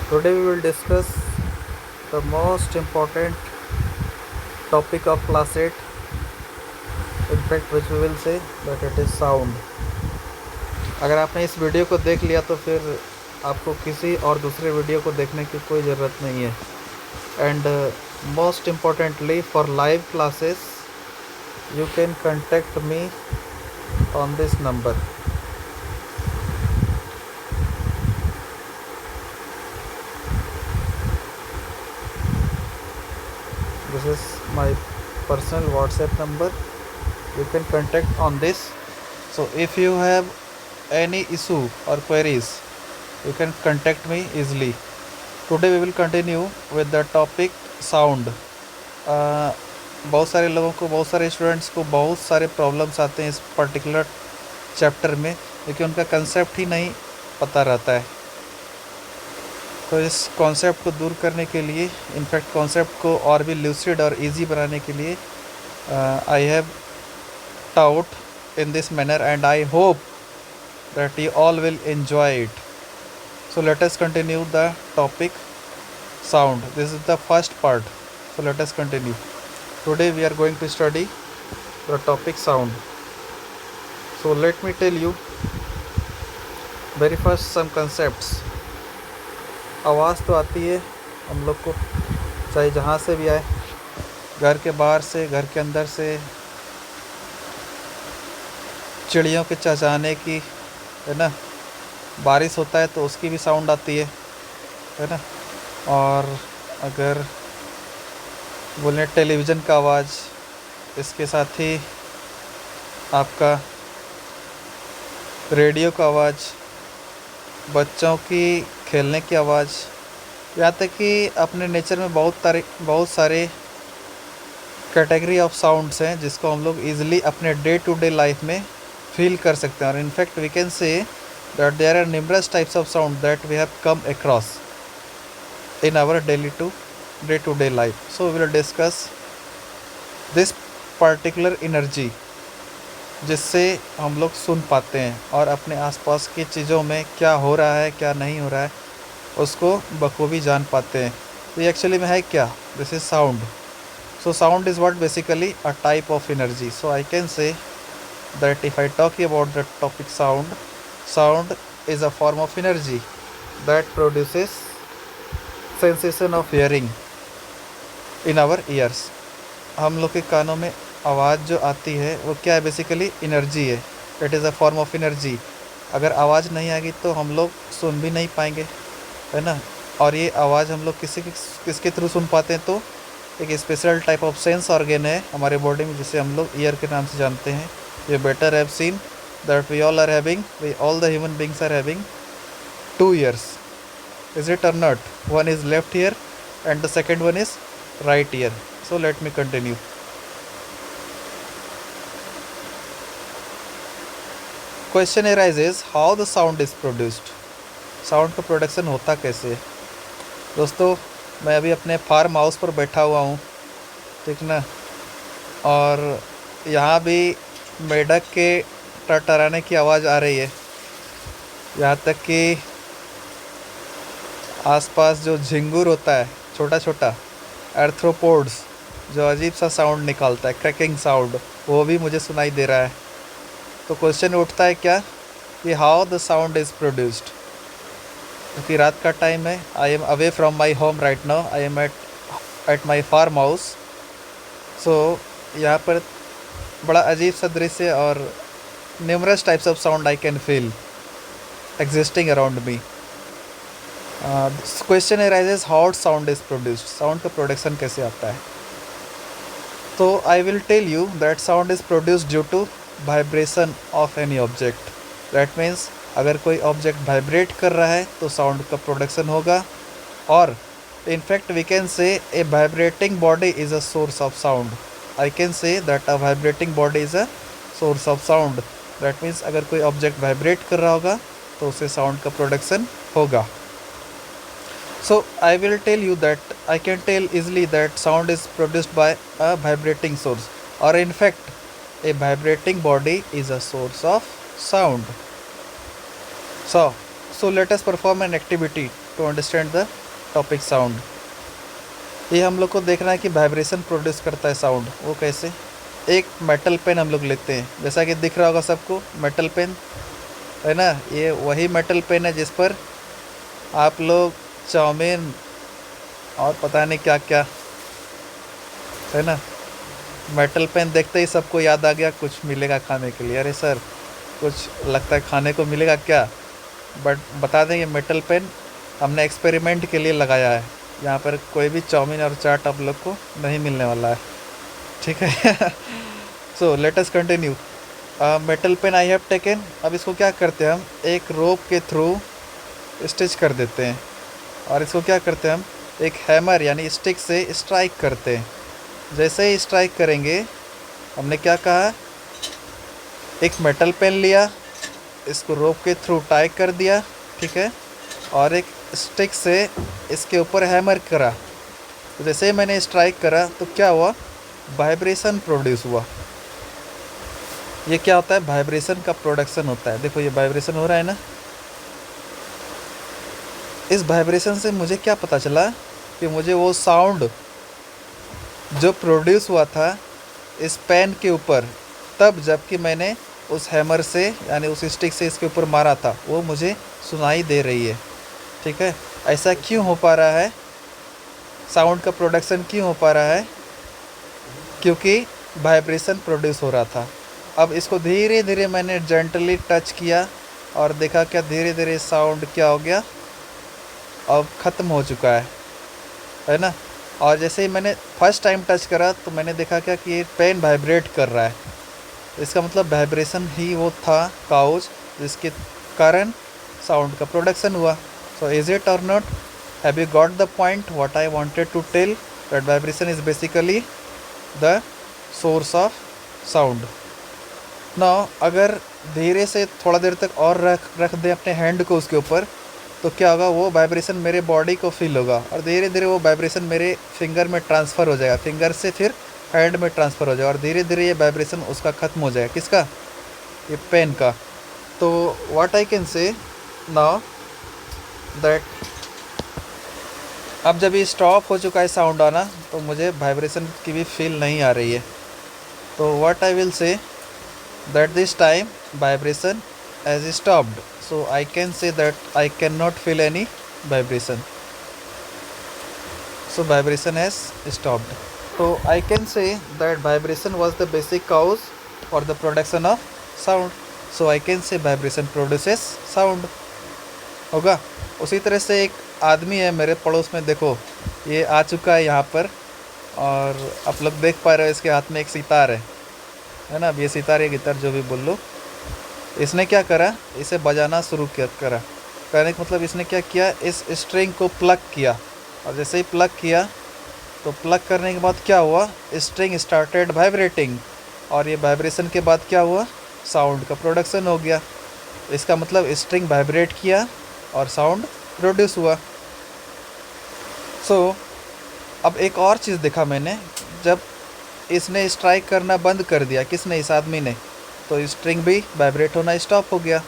Today we will discuss the most important topic of class 8, in fact which we will say that it is sound. अगर आपने इस video को देख लिया तो फिर आपको किसी और दूसरे वीडियो को देखने की कोई ज़रूरत नहीं है. And most importantly for live classes you can contact me on this number. This is my personal WhatsApp number. You can contact on this. So if you have any issue or queries, you can contact me easily. Today we will continue with the topic sound. बहुत सारे लोगों को, बहुत सारे students को बहुत सारे problems आते हैं इस पर्टिकुलर चैप्टर में, क्योंकि उनका कंसेप्ट ही नहीं पता रहता है. तो इस कॉन्सेप्ट को दूर करने के लिए, इनफैक्ट कॉन्सेप्ट को और भी लूसिड और इजी बनाने के लिए I have taught in this manner and I hope that you all will enjoy it. So let us continue the topic sound. This is the first part. So let us continue. Today we are going to study the topic sound. So let me tell you very first some concepts. आवाज़ तो आती है हम लोग को, चाहे जहाँ से भी आए, घर के बाहर से, घर के अंदर से, चिड़ियों के चहचहाने की, है ना. बारिश होता है तो उसकी भी साउंड आती है ना. और अगर बोलें टेलीविज़न का आवाज़, इसके साथ ही आपका रेडियो का आवाज़, बच्चों की खेलने की आवाज़, यहाँ तक कि अपने नेचर में बहुत सारे कैटेगरी ऑफ साउंड्स हैं जिसको हम लोग ईज़िली अपने डे टू डे लाइफ में फील कर सकते हैं. और in fact we can say that there are numerous types of sound that we have come across in our day to day life. So we will discuss this particular energy जिससे हम लोग सुन पाते हैं और अपने आसपास की चीज़ों में क्या हो रहा है, क्या नहीं हो रहा है, उसको बखूबी जान पाते हैं. तो ये एक्चुअली में है क्या? This is sound. So sound is what basically a type of energy. So I can say that if I talk about the topic sound is a form of energy that produces sensation of hearing in our ears. हम लोग के कानों में आवाज़ जो आती है वो क्या है? बेसिकली एनर्जी है. It is a form of energy. अगर आवाज़ नहीं आएगी तो हम लोग सुन भी नहीं पाएंगे, है ना. और ये आवाज़ हम लोग किसके थ्रू सुन पाते हैं? तो एक special type of sense organ है हमारे बॉडी में जिसे हम लोग ईयर के नाम से जानते हैं. ये better have seen that we all the human beings are having 2 ears. Is it or not? One is left ear and the second one is right ear. So let me continue. Question arises how the sound is produced. Sound का production होता कैसे है? दोस्तों, मैं अभी अपने farm house पर बैठा हुआ हूँ, ठीक ना. और यहाँ भी मेढक के टरटराने की आवाज़ आ रही है. यहाँ तक कि आसपास जो झिंगुर होता है, छोटा छोटा आर्थ्रोपोड्स, जो अजीब सा साउंड निकालता है, क्रैकिंग साउंड, वो भी मुझे सुनाई दे रहा है. तो क्वेश्चन उठता है क्या कि how the sound is produced. क्योंकि रात का टाइम है. I am away from my home right now. I am at my farm house. So यहाँ पर बड़ा अजीब सा दृश्य और numerous types of sound I can feel existing around me. Question arises how sound is produced. Sound का production कैसे आता है? तो I will tell you that sound is produced due to vibration of any object. That means अगर कोई object vibrate कर रहा है तो साउंड का प्रोडक्शन होगा. और in fact we can say a vibrating body is a source of sound. I can say that a vibrating body is a source of sound. That means अगर कोई ऑब्जेक्ट वाइब्रेट कर रहा होगा तो उससे साउंड का प्रोडक्शन होगा. So I will tell you that I can tell easily that sound is produced by a vibrating source, or in fact a vibrating body is a source of sound. So let us perform an activity to understand the topic sound. ये हम लोग को देखना है कि vibration produce करता है sound, वो कैसे। एक मेटल पेन हम लोग लेते हैं, जैसा कि दिख रहा होगा सबको मेटल पेन, है ना। ये वही मेटल पेन है जिस पर आप लोग चाउमीन और पता नहीं क्या क्या, है ना। मेटल पेन देखते ही सबको याद आ गया कुछ मिलेगा खाने के लिए। अरे सर, कुछ लगता है खाने को मिलेगा क्या। बट बता दें, ये मेटल पेन हमने एक्सपेरिमेंट के लिए लगाया है। यहाँ पर कोई भी चाउमीन और चाट आप लोग को नहीं मिलने वाला है, ठीक है। So let us continue. Metal pen I have taken. अब इसको क्या करते हैं हम, एक रोप के थ्रू स्टिच कर देते हैं, और इसको क्या करते हैं हम, एक हैमर यानी स्टिक से स्ट्राइक करते हैं। जैसे ही स्ट्राइक करेंगे, हमने क्या कहा, एक मेटल पेन लिया, इसको रोप के थ्रू टाई कर दिया, ठीक है, और एक स्टिक से इसके ऊपर हैमर करा। तो जैसे ही मैंने स्ट्राइक करा तो क्या हुआ, वाइब्रेशन प्रोड्यूस हुआ। ये क्या होता है, वाइब्रेशन का प्रोडक्शन होता है। देखो ये वाइब्रेशन हो रहा है ना। इस वाइब्रेशन से मुझे क्या पता चला कि मुझे वो साउंड जो प्रोड्यूस हुआ था इस पेन के ऊपर, तब जबकि मैंने उस हैमर से यानी उस स्टिक से इसके ऊपर मारा था, वो मुझे सुनाई दे रही है, ठीक है। ऐसा क्यों हो पा रहा है, साउंड का प्रोडक्शन क्यों हो पा रहा है, क्योंकि वाइब्रेशन प्रोड्यूस हो रहा था। अब इसको धीरे धीरे मैंने जेंटली टच किया और देखा क्या धीरे धीरे साउंड क्या हो गया, अब ख़त्म हो चुका है ना। और जैसे ही मैंने फर्स्ट टाइम टच करा तो मैंने देखा क्या कि ये पेन वाइब्रेट कर रहा है। इसका मतलब वाइब्रेशन ही वो था काउज जिसके कारण साउंड का प्रोडक्शन हुआ। सो इज़ इट और not, have you got the point what I wanted to tell, that vibration is basically the source of sound. ना अगर धीरे से थोड़ा देर तक और रख दें अपने हैंड को उसके ऊपर, तो क्या होगा, वो वाइब्रेशन मेरे बॉडी को फील होगा और धीरे धीरे वो वाइब्रेशन मेरे फिंगर में ट्रांसफ़र हो जाएगा, फिंगर से फिर हैंड में ट्रांसफ़र हो जाएगा, और धीरे धीरे ये वाइब्रेशन उसका ख़त्म हो जाएगा। किसका, ये पेन का। तो व्हाट आई कैन से नाउ दैट, अब जब ये स्टॉप हो चुका है साउंड आना, तो मुझे वाइब्रेशन की भी फील नहीं आ रही है। तो what I will say that this time vibration has stopped, so I can say that I cannot feel any vibration, so vibration has stopped. So I can say that vibration was the basic cause for the production of sound, so I can say vibration produces sound होगा। उसी तरह से एक आदमी है मेरे पड़ोस में, देखो ये आ चुका है यहाँ पर, और आप लोग देख पा रहे हो इसके हाथ में एक सितार है ना। अब ये सितार या गिटार जो भी बोल लो, इसने क्या करा, इसे बजाना शुरू करा। करने का मतलब इसने क्या किया, इस स्ट्रिंग को प्लग किया, और जैसे ही प्लग किया तो प्लग करने के बाद क्या हुआ, स्ट्रिंग स्टार्टेड वाइब्रेटिंग, और ये वाइब्रेशन के बाद क्या हुआ, साउंड का प्रोडक्शन हो गया। इसका मतलब स्ट्रिंग वाइब्रेट किया और साउंड प्रोड्यूस हुआ। सो अब एक और चीज़ देखा मैंने, जब इसने स्ट्राइक करना बंद कर दिया, किसने, इस आदमी ने, तो स्ट्रिंग भी वाइब्रेट होना स्टॉप हो गया,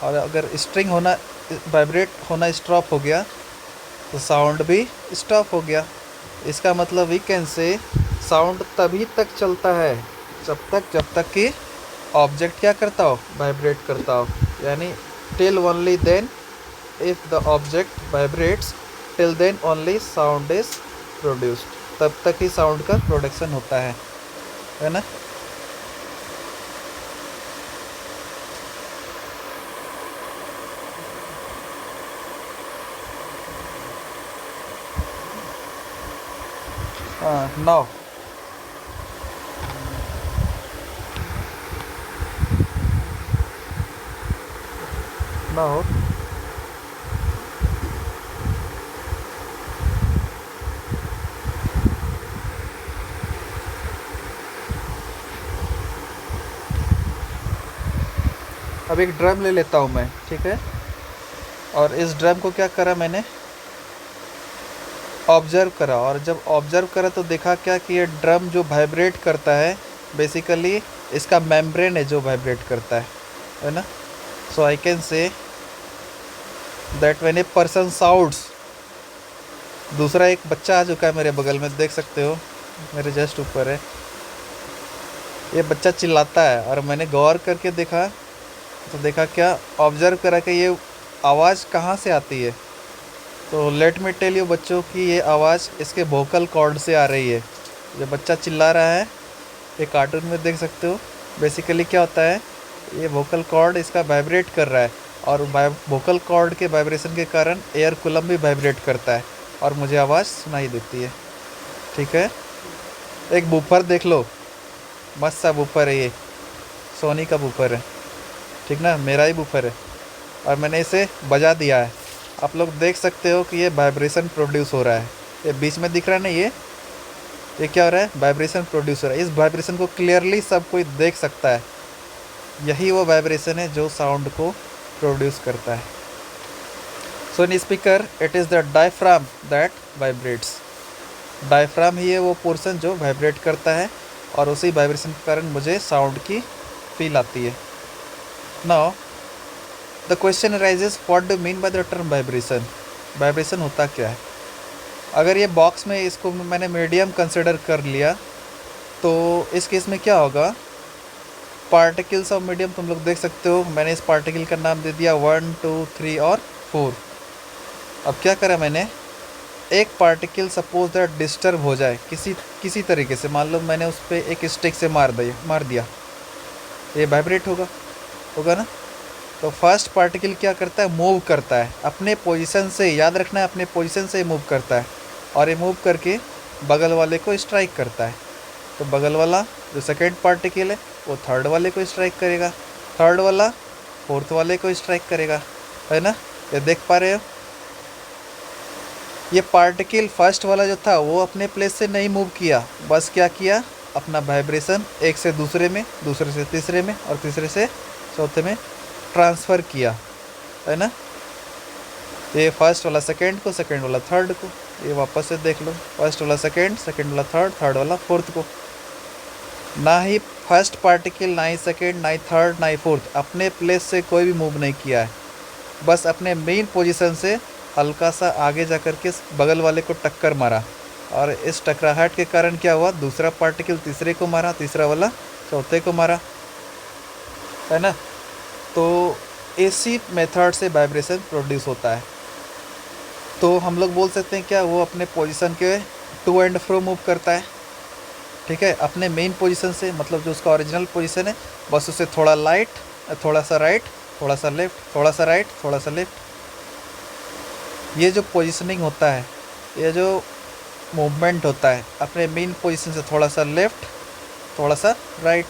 और अगर स्ट्रिंग होना वाइब्रेट होना स्टॉप हो गया तो साउंड भी स्टॉप हो गया। इसका मतलब वी कैन से साउंड तभी तक चलता है जब तक कि ऑब्जेक्ट क्या करता हो, वाइब्रेट करता हो, यानी till only then if the object vibrates, till then only sound is produced, तब तक ही साउंड का प्रोडक्शन होता है ना। नाउ नाउ अब एक ड्रम ले लेता हूँ मैं, ठीक है, और इस ड्रम को क्या करा मैंने, ऑब्ज़र्व करा, और जब ऑब्ज़र्व करा तो देखा क्या कि ये ड्रम जो वाइब्रेट करता है बेसिकली इसका मेम्ब्रेन है जो वाइब्रेट करता है ना। So I can say that when a person sounds, दूसरा एक बच्चा आ चुका है मेरे बगल में, देख सकते हो, मेरे जस्ट ऊपर है। ये बच्चा चिल्लाता है और मैंने गौर करके देखा, तो देखा क्या, ऑब्जर्व करा कि ये आवाज़ कहाँ से आती है। तो लेट मी टेल यू बच्चों की ये आवाज़ इसके वोकल कॉर्ड से आ रही है। जो बच्चा चिल्ला रहा है, ये कार्टून में देख सकते हो, बेसिकली क्या होता है, ये वोकल कॉर्ड इसका वाइब्रेट कर रहा है, और वोकल कॉर्ड के वाइब्रेशन के कारण एयर कुलम भी वाइब्रेट करता है और मुझे आवाज़ सुनाई देती है। ठीक है, एक बूफर देख लो, मस्त सा बूफर है ये, सोनी का बूफर है, ठीक ना, मेरा ही बूफर है, और मैंने इसे बजा दिया है। आप लोग देख सकते हो कि ये वाइब्रेशन प्रोड्यूस हो रहा है, ये बीच में दिख रहा है ना, ये क्या हो रहा है, वाइब्रेशन प्रोड्यूस हो रहा है। इस वाइब्रेशन को क्लियरली सब कोई देख सकता है, यही वो वाइब्रेशन है जो साउंड को प्रोड्यूस करता है। So in speaker it is the diaphragm that vibrates. Diaphragm ही है वो पोर्शन जो वाइब्रेट करता है, और उसी वाइब्रेशन के कारण मुझे साउंड की फील आती है। Now the question arises, what do mean by the term vibration. Vibration होता क्या है। अगर ये बॉक्स में इसको मैंने मीडियम कंसिडर कर लिया, तो इस केस में क्या होगा, पार्टिकल्स ऑफ मीडियम तुम लोग देख सकते हो, मैंने इस पार्टिकल का नाम दे दिया 1 2 3 और 4। अब क्या करा मैंने, एक पार्टिकल सपोज दैट डिस्टर्ब हो जाए किसी तरीके से, मान लो मैंने उस पर एक स्टिक से मार दिया, ये वाइब्रेट होगा ना। तो फर्स्ट पार्टिकल क्या करता है, मूव करता है अपने पोजीशन से, याद रखना है अपने पोजीशन से मूव करता है, और ये मूव करके बगल वाले को स्ट्राइक करता है। तो बगल वाला जो सेकेंड पार्टिकल है वो थर्ड वाले को स्ट्राइक करेगा, थर्ड वाला फोर्थ वाले को स्ट्राइक करेगा, है ना, ये देख पा रहे हो। ये पार्टिकल फर्स्ट वाला जो था वो अपने प्लेस से नहीं मूव किया, बस क्या किया, अपना वाइब्रेशन एक से दूसरे में, दूसरे से तीसरे में, और तीसरे से चौथे में ट्रांसफ़र किया, है ना। ये फर्स्ट वाला सेकेंड को, सेकेंड वाला थर्ड को, ये वापस से देख लो, फर्स्ट वाला सेकेंड, सेकेंड वाला थर्ड, थर्ड वाला फोर्थ को। ना ही फर्स्ट पार्टिकल, ना ही सेकेंड, ना ही थर्ड, ना ही फोर्थ अपने प्लेस से कोई भी मूव नहीं किया है, बस अपने मेन पोजीशन से हल्का सा आगे जा कर के बगल वाले को टक्कर मारा, और इस टकराहट के कारण क्या हुआ, दूसरा पार्टिकल तीसरे को मारा, तीसरा वाला चौथे को मारा, है ना। तो इसी मेथड से वाइब्रेशन प्रोड्यूस होता है। तो हम लोग बोल सकते हैं क्या, वो अपने पोजीशन के टू एंड फ्रो मूव करता है, ठीक है, अपने मेन पोजीशन से, मतलब जो उसका ओरिजिनल पोजीशन है, बस उसे थोड़ा थोड़ा सा राइट, थोड़ा सा लेफ्ट, थोड़ा सा राइट, थोड़ा सा लेफ्ट, ये जो पोजीशनिंग होता है, ये जो मूवमेंट होता है, अपने मेन पोजीशन से थोड़ा सा लेफ्ट, थोड़ा सा राइट,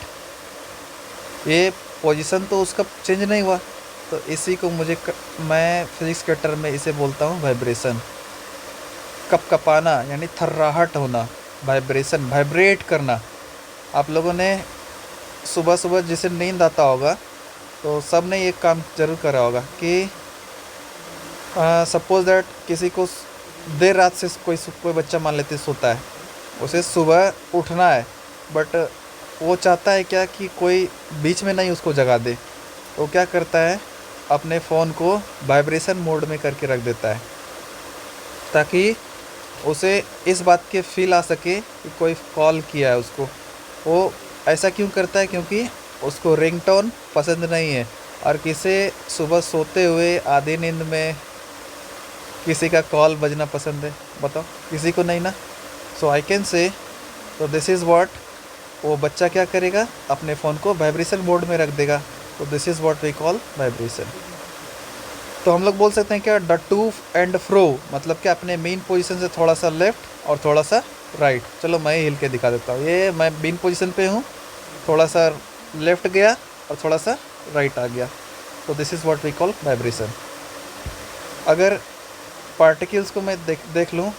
ये पोजीशन तो उसका चेंज नहीं हुआ। तो इसी को मैं फिजिक्स के टर्म में इसे बोलता हूँ वाइब्रेशन। कपकपाना यानी थर्राहट होना, वाइब्रेशन, वाइब्रेट करना। आप लोगों ने सुबह सुबह जिसे नींद आता होगा, तो सब ने ये काम जरूर करा होगा कि सपोज दैट किसी को देर रात से कोई बच्चा मान लेते सोता है, उसे सुबह उठना है, बट वो चाहता है क्या कि कोई बीच में नहीं उसको जगा दे, तो क्या करता है, अपने फ़ोन को वाइब्रेशन मोड में करके रख देता है, ताकि उसे इस बात की फील आ सके कि कोई कॉल किया है उसको। वो ऐसा क्यों करता है, क्योंकि उसको रिंगटोन पसंद नहीं है, और किसे सुबह सोते हुए आधी नींद में किसी का कॉल बजना पसंद है, बताओ, किसी को नहीं ना। सो आई कैन से, तो दिस इज़ व्हाट, वो बच्चा क्या करेगा, अपने फ़ोन को वाइब्रेशन मोड में रख देगा। तो this is what we call vibration. तो हम लोग बोल सकते हैं क्या, द टू एंड फ्रो, मतलब कि अपने मेन पोजीशन से थोड़ा सा लेफ़्ट और थोड़ा सा राइट। चलो मैं हिल के दिखा देता हूँ, ये मैं मेन पोजीशन पे हूँ, थोड़ा सा लेफ़्ट गया और थोड़ा सा राइट आ गया, तो this is what we call vibration. अगर पार्टिकल्स को मैं देख लूँ,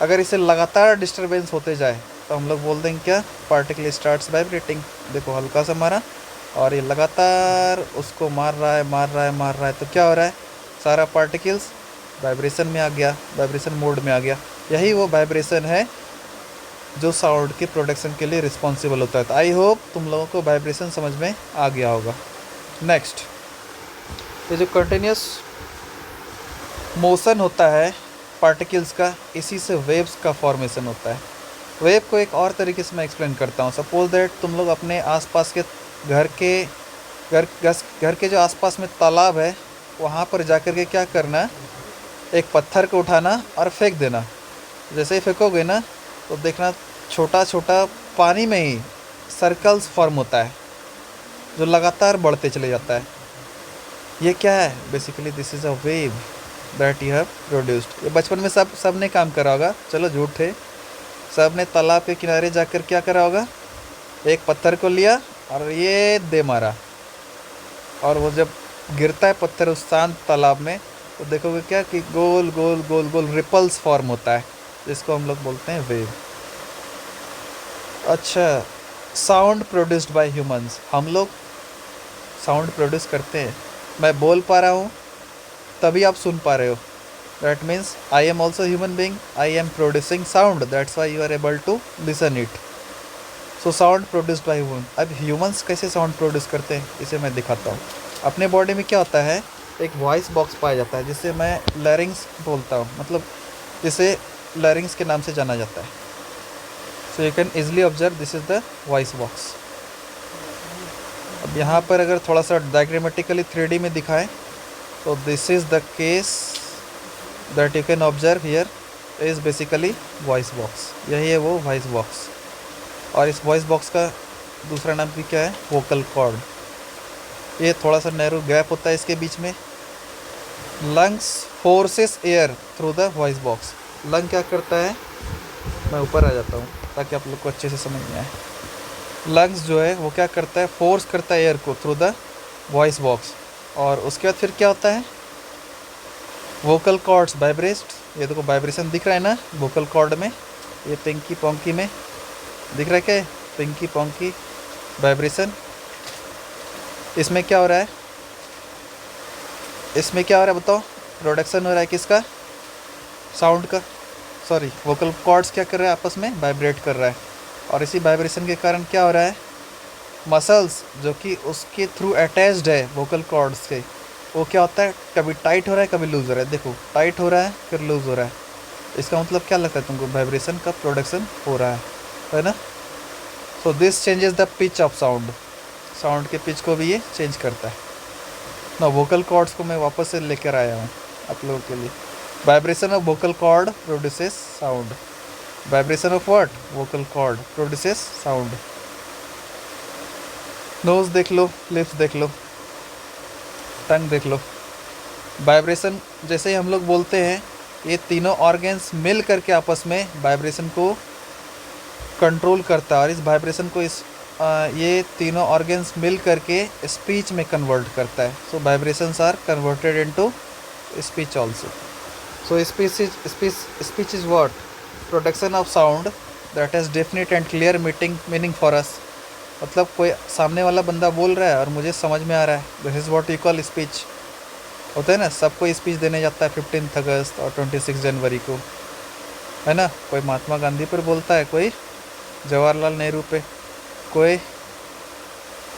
अगर इसे लगातार डिस्टरबेंस होते जाए, तो हम लोग बोल देंगे क्या, पार्टिकल स्टार्ट्स वाइब्रेटिंग। देखो हल्का सा मारा, और ये लगातार उसको मार रहा है, तो क्या हो रहा है, सारा पार्टिकल्स वाइब्रेशन में आ गया, वाइब्रेशन मोड में आ गया। यही वो वाइब्रेशन है जो साउंड के प्रोडक्शन के लिए रिस्पॉन्सिबल होता है। तो आई होप तुम लोगों को वाइब्रेशन समझ में आ गया होगा। नेक्स्ट, ये जो कंटिन्यूस मोशन होता है पार्टिकल्स का, इसी से वेव्स का फॉर्मेशन होता है। वेव को एक और तरीके से मैं एक्सप्लेन करता हूँ। सपोज दैट तुम लोग अपने आसपास के घर के जो आसपास में तालाब है, वहाँ पर जाकर के क्या करना, एक पत्थर को उठाना और फेंक देना। जैसे ही फेंकोगे ना, तो देखना छोटा छोटा पानी में ही सर्कल्स फॉर्म होता है, जो लगातार बढ़ते चले जाता है। ये क्या है? Basically this is a wave that you have produced. ये बचपन में सब ने काम करा होगा, चलो झूठ है। सब ने तालाब के किनारे जाकर क्या करा होगा, एक पत्थर को लिया और ये दे मारा, और वो जब गिरता है पत्थर उस शांत तालाब में, तो देखोगे क्या कि गोल गोल गोल गोल रिपल्स फॉर्म होता है, जिसको हम लोग बोलते हैं वेव। अच्छा, साउंड प्रोड्यूस्ड बाय ह्यूमंस। हम लोग साउंड प्रोड्यूस करते हैं। मैं बोल पा रहा हूँ तभी आप सुन पा रहे हो। That means I am also human being, I am producing sound, that's why you are able to listen it. So sound produced by human. अब ह्यूमंस कैसे साउंड प्रोड्यूस करते हैं, इसे मैं दिखाता हूँ। अपने बॉडी में क्या होता है, एक वॉइस बॉक्स पाया जाता है, जिसे मैं लैरिंग्स बोलता हूँ, मतलब जिसे लैरिंग्स के नाम से जाना जाता है। So you can easily observe this is the voice box. अब यहाँ पर अगर थोड़ा सा डायग्रामेटिकली 3D में दिखाएं, तो this is the case that you can observe here is basically voice box. यही है वो वॉइस बॉक्स। और इस वॉइस बॉक्स का दूसरा नाम भी क्या है, वोकल कॉर्ड। ये थोड़ा सा नैरो गैप होता है इसके बीच में। Lungs forces air through the voice box. Lung क्या करता है, मैं ऊपर आ जाता हूँ ताकि आप लोग को अच्छे से समझ में आए। लंग्स जो है वो क्या करता है, फोर्स करता है एयर को थ्रू द वॉइस बॉक्स, और उसके बाद फिर क्या होता है, वोकल कॉर्ड्स वाइब्रेट। ये देखो वाइब्रेशन दिख रहा है ना वोकल कॉर्ड में, ये पिंकी पोंकी में दिख रहा है क्या, पिंकी पोंकी वाइब्रेशन। इसमें क्या हो रहा है, इसमें क्या हो रहा है बताओ, प्रोडक्शन हो रहा है किसका, साउंड का। सॉरी, वोकल कॉर्ड्स क्या कर रहा है, आपस में वाइब्रेट कर रहा है, और इसी वाइब्रेशन के कारण क्या हो रहा है, मसल्स जो कि उसके थ्रू अटैच्ड है वोकल कॉर्ड्स के, वो क्या होता है, कभी टाइट हो रहा है कभी लूज़ हो रहा है। देखो टाइट हो रहा है फिर लूज़ हो रहा है, इसका मतलब क्या लगता है तुमको, वाइब्रेशन का प्रोडक्शन हो रहा है ना। So this changes the pitch of sound. Sound के पिच को भी ये चेंज करता है ना। वोकल कॉर्ड्स को मैं वापस से लेकर आया हूँ आप लोगों के लिए। Vibration of vocal cord produces sound. Vibration of what, vocal cord produces sound. Nose देख लो, लिप्स देख लो, टंग देख लो। वाइब्रेशन जैसे ही हम लोग बोलते हैं, ये तीनों ऑर्गन्स मिल करके आपस में वाइब्रेशन को कंट्रोल करता है, और इस वाइब्रेशन को ये तीनों ऑर्गन्स मिल करके स्पीच में कन्वर्ट करता है। So vibrations are converted into speech also. So speech is what, production of sound that has definite and clear meaning for us. मतलब कोई सामने वाला बंदा बोल रहा है और मुझे समझ में आ रहा है, this is what you call speech. होता है ना, सबको स्पीच देने जाता है 15 अगस्त और 26 जनवरी को, है ना। कोई महात्मा गांधी पर बोलता है, कोई जवाहरलाल नेहरू पे, कोई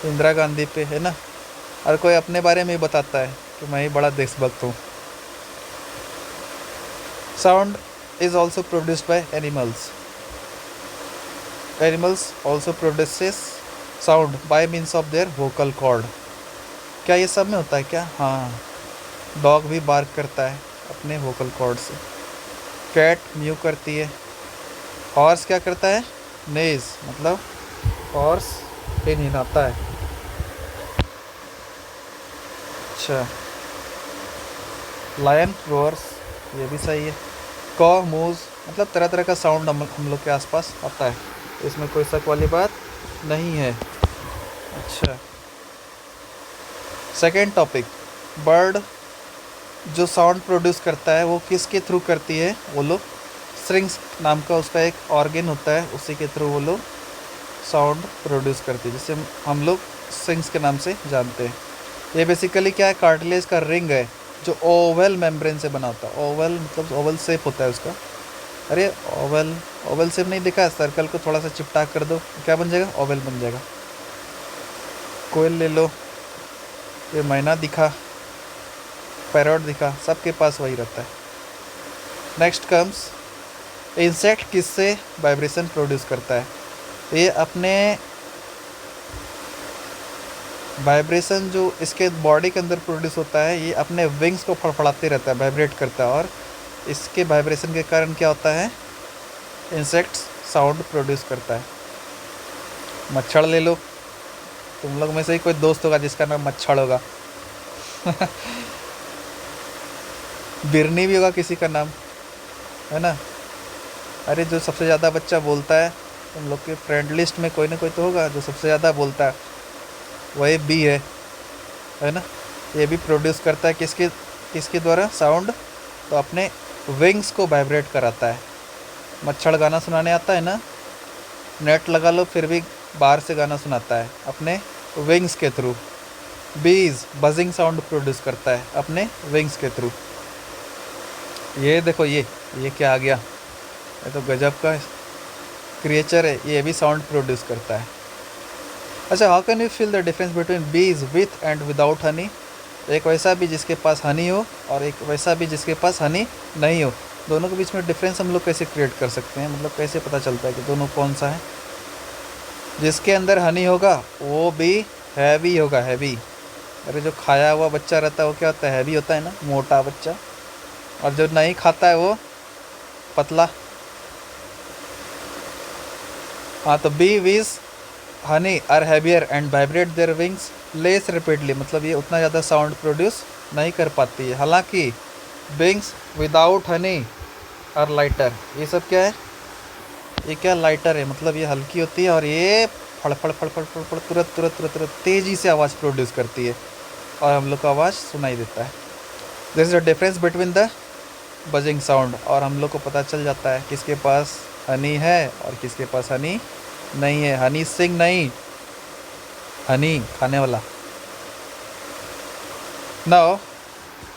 इंदिरा गांधी पे, है ना। और कोई अपने बारे में ही बताता है कि मैं ही बड़ा देशभक्त हूँ। Sound is also produced by animals. Animals also produces sound by means of their vocal cord. क्या ये सब में होता है क्या? हाँ, डॉग भी बार्क करता है अपने वोकल कॉर्ड से, कैट म्यू करती है, हॉर्स क्या करता है, नेज, मतलब हॉर्स हिनहिनाता है। अच्छा, लायन रोअर्स, ये भी सही है। कॉ मूज, मतलब तरह तरह का साउंड हम लोग के आसपास आता है, इसमें कोई शक वाली बात नहीं है। अच्छा, सेकेंड टॉपिक, बर्ड जो साउंड प्रोड्यूस करता है वो किसके थ्रू करती है, वो लोग स्ट्रिंग्स नाम का उसका एक ऑर्गन होता है, उसी के थ्रू वो लोग साउंड प्रोड्यूस करती है, जिसे हम लोग स्ट्रिंग्स के नाम से जानते हैं। ये बेसिकली क्या है, कार्टिलेज का रिंग है जो ओवल मेम्ब्रेन से बना होता है। ओवल मतलब ओवल शेप होता है उसका। अरे ओवल शेप नहीं दिखा है, सर्कल को थोड़ा सा चिपटा कर दो, क्या बन जाएगा, ओवल बन जाएगा। कोयल ले लो, ये मैना दिखा, पैरट दिखा, सबके पास वही रहता है। नेक्स्ट कम्स इंसेक्ट किससे वाइब्रेशन प्रोड्यूस करता है? ये अपने वाइब्रेशन जो इसके बॉडी के अंदर प्रोड्यूस होता है, ये अपने विंग्स को फड़फड़ाते रहता है, वाइब्रेट करता है, और इसके वाइब्रेशन के कारण क्या होता है, इंसेक्ट्स साउंड प्रोड्यूस करता है। मच्छर ले लो, तुम लोग में से ही कोई दोस्त होगा जिसका नाम मच्छर होगा। बिरनी भी होगा किसी का नाम, है ना। अरे जो सबसे ज़्यादा बच्चा बोलता है, तुम लोग के फ्रेंड लिस्ट में कोई ना कोई तो होगा जो सबसे ज़्यादा बोलता है, वही बी है ना। ये भी प्रोड्यूस करता है किसके किसके द्वारा, साउंड। तो अपने विंग्स को वाइब्रेट कराता है। मच्छर गाना सुनाने आता है ना, नेट लगा लो फिर भी बाहर से गाना सुनाता है अपने विंग्स के थ्रू। बीज बजिंग साउंड प्रोड्यूस करता है अपने विंग्स के थ्रू। ये देखो, ये क्या आ गया, ये तो गजब का क्रिएचर है, ये भी साउंड प्रोड्यूस करता है। अच्छा, how can you feel the difference between बीज विथ एंड विदाउट हनी? एक वैसा भी जिसके पास हनी हो और एक वैसा भी जिसके पास हनी नहीं हो, दोनों के बीच में डिफरेंस हम लोग कैसे क्रिएट कर सकते हैं, मतलब कैसे पता चलता है कि दोनों कौन सा है? जिसके अंदर हनी होगा वो भी हैवी होगा, हैवी। अरे जो खाया हुआ बच्चा रहता है वो क्या होता है, हैवी होता है ना, मोटा बच्चा। और जो नहीं खाता है वो पतला। हाँ, तो bee with honey are heavier and vibrate their wings less repeatedly, मतलब ये उतना ज़्यादा साउंड प्रोड्यूस नहीं कर पाती है। हालांकि wings without honey are lighter, ये सब क्या है, ये क्या लाइटर है, मतलब ये हल्की होती है और ये फड़ फड़ फड़ फड़ फड़ फड़ तुरंत तुरंत तुरंत तुरंत तेज़ी से आवाज़ प्रोड्यूस करती है और हम लोग को आवाज़ सुनाई देता है। This is the difference between the buzzing sound, और हम लोग को पता चल जाता है किसके पास हनी है और किसके पास हनी नहीं है। हनी सिंह नहीं, हनी खाने वाला। Now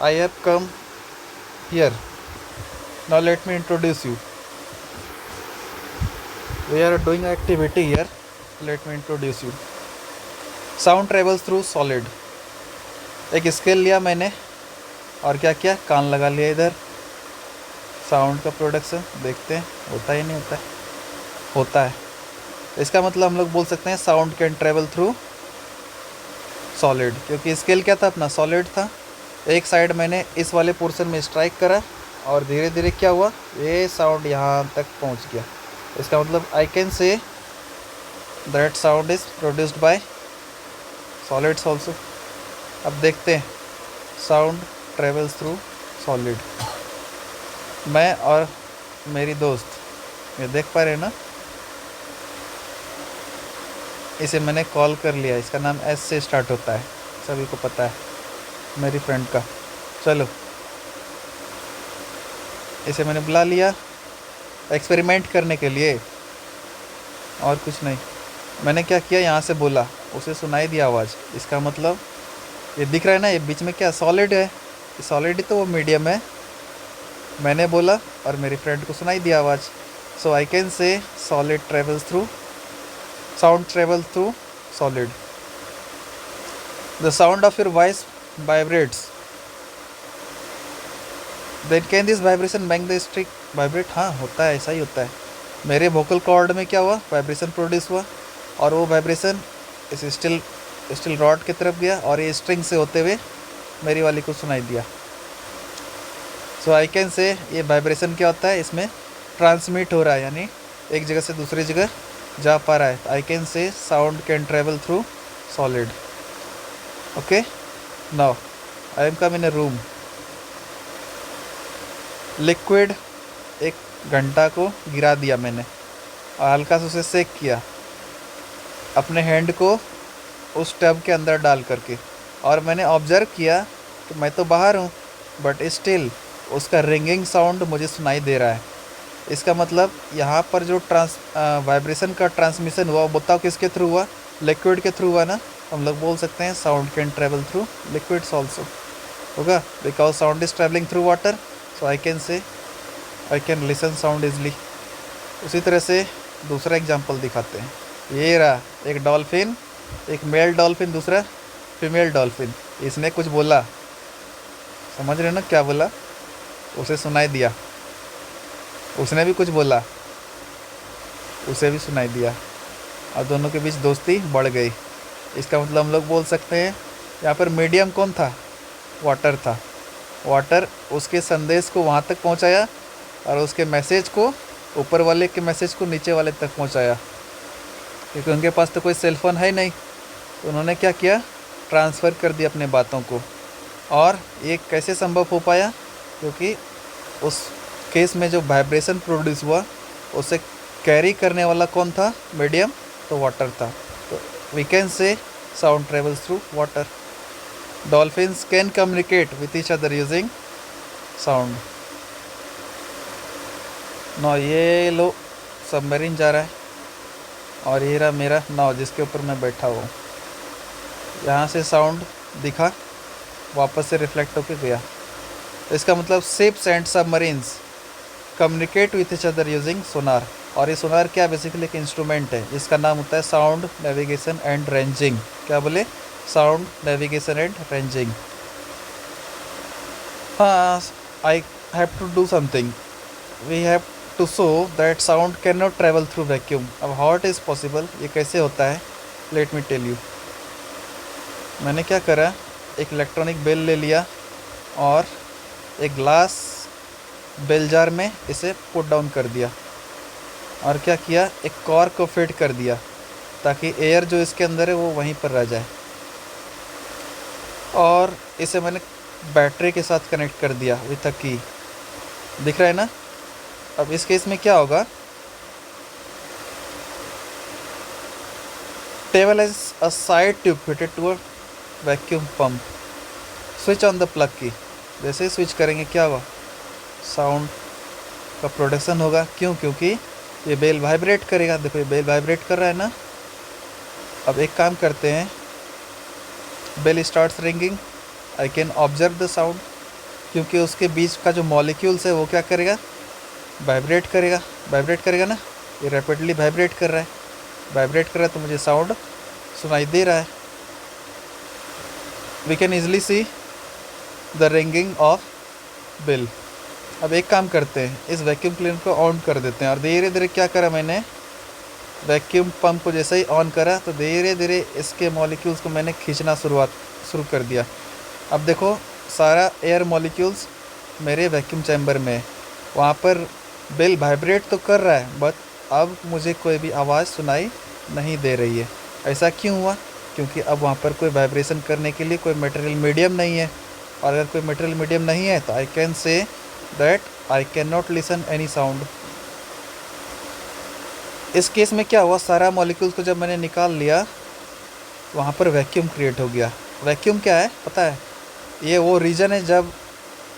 I have come here, now let me introduce you. We are doing activity here, let me introduce you. Sound travels through solid. एक स्केल लिया मैंने और क्या किया, कान लगा लिया इधर। साउंड का प्रोडक्शन देखते हैं होता ही नहीं होता है, होता है। इसका मतलब हम लोग बोल सकते हैं sound can travel through solid, क्योंकि स्केल क्या था अपना, सॉलिड था। एक साइड मैंने इस वाले पोर्शन में स्ट्राइक करा और धीरे धीरे क्या हुआ, ये साउंड यहाँ तक पहुँच गया। इसका मतलब आई can say that sound is produced by solids also. अब देखते हैं, साउंड ट्रेवल्स थ्रू सॉलिड। मैं और मेरी दोस्त, ये देख पा रहे हैं ना, इसे मैंने कॉल कर लिया। इसका नाम एस से स्टार्ट होता है, सभी को पता है, मेरी फ्रेंड का। चलो, इसे मैंने बुला लिया एक्सपेरिमेंट करने के लिए, और कुछ नहीं। मैंने क्या किया, यहाँ से बोला, उसे सुनाई दिया आवाज़। इसका मतलब ये दिख रहा है ना, ये बीच में क्या सॉलिड है, सॉलिड ही तो वो मीडियम है। मैंने बोला और मेरी फ्रेंड को सुनाई दिया आवाज़। So I can say solid travels through, sound travels through solid. The sound of your voice vibrates, then can this vibration make the string vibrate? हाँ, होता है, ऐसा ही होता है। मेरे वोकल कॉर्ड में क्या हुआ, वाइब्रेशन प्रोड्यूस हुआ, और वो वाइब्रेशन इस स्टील रॉड की तरफ गया और ये स्ट्रिंग से होते हुए मेरी वाली को सुनाई दिया। सो आई कैन से ये वाइब्रेशन क्या होता है, इसमें ट्रांसमिट हो रहा है, यानी एक जगह से दूसरी जगह जा पा रहा है। आई can say sound can travel through solid. Okay, now I M come in a room. Liquid एक घंटा को गिरा दिया मैंने और हल्का से उसे सेक किया अपने हैंड को उस टब के अंदर डाल करके, और मैंने ऑब्जर्व किया कि मैं तो बाहर हूँ बट स्टिल उसका रिंगिंग साउंड मुझे सुनाई दे रहा है। इसका मतलब यहाँ पर जो वाइब्रेशन का ट्रांसमिशन हुआ, वो बताओ किसके थ्रू हुआ, लिक्विड के थ्रू हुआ ना। हम लोग बोल सकते हैं sound can travel through liquids also, होगा, because sound is travelling through water. So I can say I can listen sound easily. उसी तरह से दूसरा एग्जाम्पल दिखाते हैं। ये रहा एक डॉल्फिन, एक मेल डॉल्फिन, दूसरा फीमेल डॉल्फिन। इसने कुछ बोला, समझ रहे हो ना क्या बोला, उसे सुनाई दिया। उसने भी कुछ बोला, उसे भी सुनाई दिया, और दोनों के बीच दोस्ती बढ़ गई। इसका मतलब हम लोग बोल सकते हैं यहाँ पर मीडियम कौन था, वाटर था। वाटर उसके संदेश को वहाँ तक पहुँचाया और उसके मैसेज को, ऊपर वाले के मैसेज को नीचे वाले तक पहुँचाया, क्योंकि उनके पास तो कोई सेलफोन है ही नहीं। तो उन्होंने क्या किया, ट्रांसफ़र कर दिया अपने बातों को। और ये कैसे संभव हो पाया, क्योंकि उस केस में जो वाइब्रेशन प्रोड्यूस हुआ उसे कैरी करने वाला कौन था, मीडियम, तो वाटर था। तो we can say sound travels through water. Dolphins can communicate with each other using sound. No, ये लो सबमरीन जा रहा है, और ये रहा मेरा नाव जिसके ऊपर मैं बैठा हुआ हूँ। यहाँ से साउंड दिखा, वापस से रिफ्लेक्ट होके गया। तो इसका मतलब ships and submarines communicate with each other using sonar. और ये सोनार क्या, बेसिकली एक इंस्ट्रूमेंट है जिसका नाम होता है साउंड नेविगेशन एंड रेंजिंग। क्या बोले, साउंड नेविगेशन एंड रेंजिंग। हाँ, I have to do something, we have to show that sound can not travel through vacuum. अब हाउ इट इज़ पॉसिबल, ये कैसे होता है, लेट मी टेल यू। मैंने क्या करा, एक इलेक्ट्रॉनिक बेल ले लिया और एक ग्लास बेल जार में इसे पुट डाउन कर दिया, और क्या किया, एक कॉर्क को फिट कर दिया ताकि एयर जो इसके अंदर है वो वहीं पर रह जाए। और इसे मैंने बैटरी के साथ कनेक्ट कर दिया विथ अ की। दिख रहा है ना। अब इस केस में क्या होगा, table has a side tube fitted to a vacuum pump. Switch on the plug की, जैसे ही स्विच करेंगे क्या होगा, साउंड का प्रोडक्शन होगा। क्यों, क्योंकि ये बेल वाइब्रेट करेगा। देखो ये बेल वाइब्रेट कर रहा है ना। अब एक काम करते हैं, bell starts ringing, I can observe the sound, क्योंकि उसके बीच का जो मॉलिक्यूल्स है वो क्या करेगा, वाइब्रेट करेगा। वाइब्रेट करेगा ना, ये रैपिडली वाइब्रेट कर रहा है, वाइब्रेट कर रहा है, तो मुझे साउंड सुनाई दे रहा है। We can easily see the ringing of bell. अब एक काम करते हैं, इस वैक्यूम क्लीनर को ऑन कर देते हैं। और धीरे धीरे क्या करा मैंने, वैक्यूम पंप को जैसे ही ऑन करा तो धीरे धीरे इसके मॉलिक्यूल्स को मैंने खींचना शुरू कर दिया। अब देखो सारा एयर मॉलिक्यूल्स मेरे वैक्यूम चैम्बर में है। वहाँ पर बेल वाइब्रेट तो कर रहा है, बट अब मुझे कोई भी आवाज़ सुनाई नहीं दे रही है। ऐसा क्यों हुआ, क्योंकि अब वहाँ पर कोई वाइब्रेशन करने के लिए कोई मटेरियल मीडियम नहीं है। और अगर कोई मटेरियल मीडियम नहीं है तो आई can say that I can not listen any sound. इस केस में क्या हुआ, सारा मॉलिक्यूल्स को जब मैंने निकाल लिया, वहाँ पर वैक्यूम क्रिएट हो गया। वैक्यूम क्या है पता है, ये वो रीजन है जब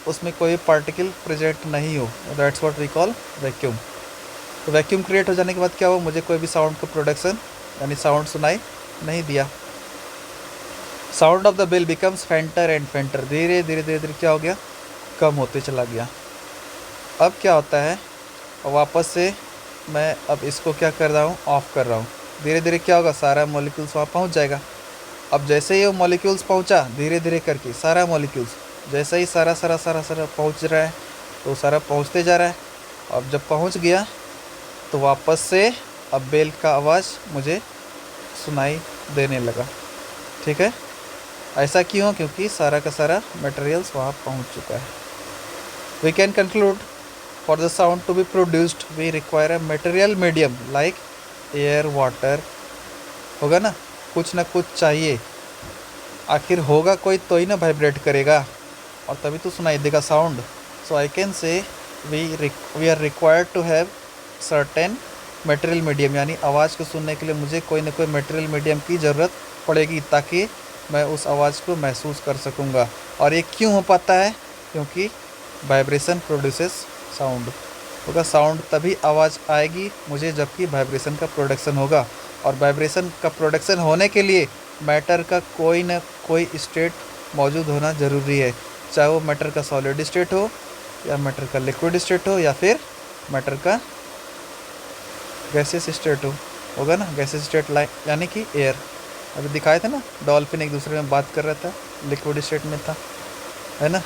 उसमें कोई पार्टिकल प्रेजेंट नहीं हो, that's what we call vacuum. तो वैक्यूम क्रिएट हो जाने के बाद क्या हुआ, मुझे कोई भी साउंड का प्रोडक्शन यानी साउंड सुनाई नहीं दिया। Sound of the bell becomes fainter and fainter, धीरे धीरे धीरे धीरे क्या हो गया, कम होते चला गया। अब क्या होता है, वापस से मैं अब इसको क्या कर रहा हूँ, ऑफ कर रहा हूँ। धीरे धीरे क्या होगा, सारा मॉलिक्यूल्स वहाँ पहुँच जाएगा। अब जैसे ही वो मॉलिक्यूल्स पहुँचा, धीरे धीरे करके सारा मॉलिक्यूल्स जैसे ही सारा पहुँच रहा है, तो सारा पहुँचते जा रहा है। अब जब पहुँच गया तो वापस से अब बेल का आवाज़ मुझे सुनाई देने लगा। ठीक है, ऐसा क्यों, क्योंकि सारा का सारा मटेरियल्स वहाँ पहुँच चुका है। We can conclude, for the sound to be produced we require a material medium like air, water. होगा ना, कुछ ना कुछ चाहिए, आखिर होगा कोई तो ही ना वाइब्रेट करेगा, और तभी तो सुनाई देगा sound. So I can say we are required to have certain material medium, यानी आवाज़ को सुनने के लिए मुझे कोई ना कोई मटेरियल मीडियम की ज़रूरत पड़ेगी, ताकि मैं उस आवाज़ को महसूस कर सकूँगा। और ये क्यों हो पाता है, क्योंकि वाइब्रेशन प्रोड्यूसेस साउंड। होगा साउंड तभी आवाज़ आएगी मुझे जबकि वाइब्रेशन का प्रोडक्शन होगा। और वाइब्रेशन का प्रोडक्शन होने के लिए मैटर का कोई ना कोई स्टेट मौजूद होना ज़रूरी है, चाहे वो मैटर का सॉलिड स्टेट हो, या मैटर का लिक्विड स्टेट हो, या फिर मैटर का गैसियस स्टेट हो। होगा ना, गैसियस स्टेट यानी कि एयर। अभी दिखाए थे ना, डॉल्फिन एक दूसरे में बात कर रहा था, लिक्विड स्टेट में था, है ना।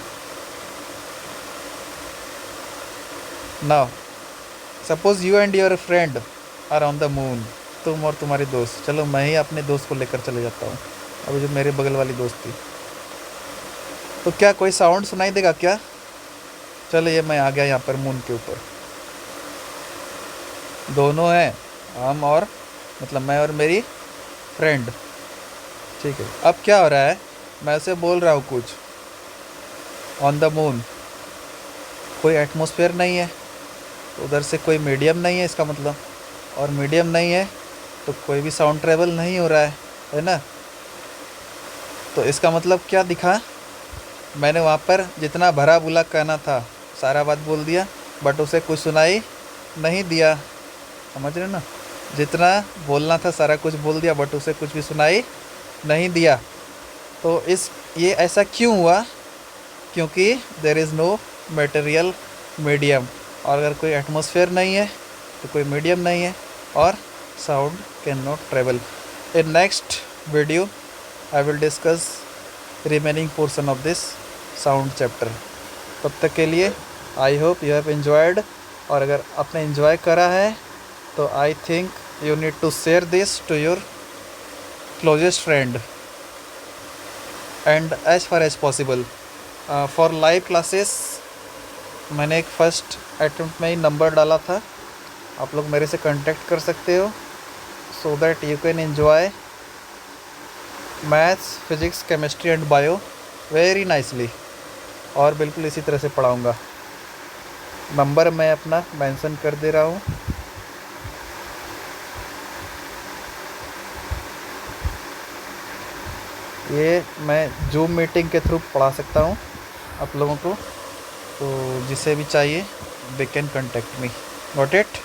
Now suppose you and your friend are on the moon, तुम और तुम्हारी दोस्त, चलो मैं ही अपने दोस्त को लेकर चले जाता हूँ, अभी जो मेरे बगल वाली दोस्त थी, तो क्या कोई साउंड सुनाई देगा क्या? चलो ये मैं आ गया यहाँ पर मून के ऊपर, दोनों हैं, हम और मतलब मैं और मेरी फ्रेंड, ठीक है। अब क्या हो रहा है, मैं उसे बोल रहा हूँ कुछ, ऑन द मून कोई एटमॉस्फेयर नहीं है, तो उधर से कोई मीडियम नहीं है इसका मतलब, और मीडियम नहीं है तो कोई भी साउंड ट्रेवल नहीं हो रहा है ना। तो इसका मतलब क्या दिखा, मैंने वहाँ पर जितना भरा बुला कहना था सारा बात बोल दिया, बट उसे कुछ सुनाई नहीं दिया, समझ रहे ना, जितना बोलना था सारा कुछ बोल दिया बट उसे कुछ भी सुनाई नहीं दिया। तो इस ये ऐसा क्यों हुआ, क्योंकि there is no material medium, और अगर कोई एटमॉस्फेयर नहीं है तो कोई मीडियम नहीं है और sound can not travel. In next video I will discuss remaining portion of this sound chapter. तब तक के लिए I hope you have enjoyed, और अगर आपने एंजॉय करा है तो I think you need to share this to your closest friend and as far as possible. For live classes मैंने एक फ़र्स्ट अटेम्प्ट में ही नंबर डाला था, आप लोग मेरे से कांटेक्ट कर सकते हो, so that you can enjoy maths, physics, chemistry and bio very nicely, और बिल्कुल इसी तरह से पढ़ाऊँगा। नंबर मैं अपना मेंशन कर दे रहा हूँ, ये मैं जूम मीटिंग के थ्रू पढ़ा सकता हूँ आप लोगों को, तो जिसे भी चाहिए they can contact me. Got it.